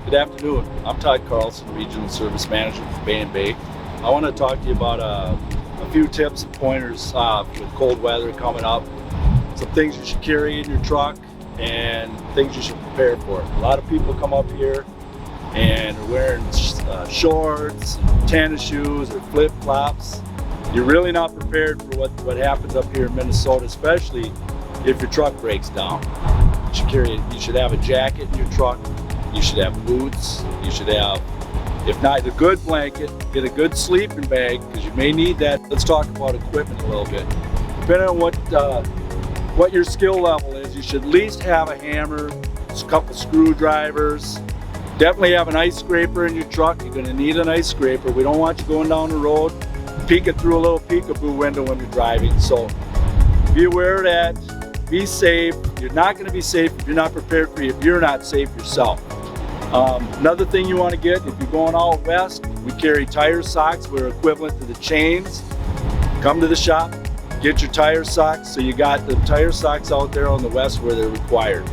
Good afternoon. I'm Todd Carlson, Regional Service Manager for Bay and Bay. I want to talk to you about a few tips and pointers with cold weather coming up. Some things you should carry in your truck and things you should prepare for. A lot of people come up here and are wearing shorts, tennis shoes, or flip-flops. You're really not prepared for what happens up here in Minnesota, especially if your truck breaks down. You should have a jacket in your truck. You should have boots. You should have, if not a good blanket, get a good sleeping bag because you may need that. Let's talk about equipment a little bit. Depending on what your skill level is, you should at least have a hammer, a couple screwdrivers. Definitely have an ice scraper in your truck. You're going to need an ice scraper. We don't want you going down the road, peeking through a little peekaboo window when you're driving. So be aware of that. Be safe. You're not going to be safe if you're not prepared for it, if you're not safe yourself. Another thing you want to get, if you're going out west, we carry tire socks. We're equivalent to the chains. Come to the shop, get your tire socks. So you got the tire socks out there on the west where they're required.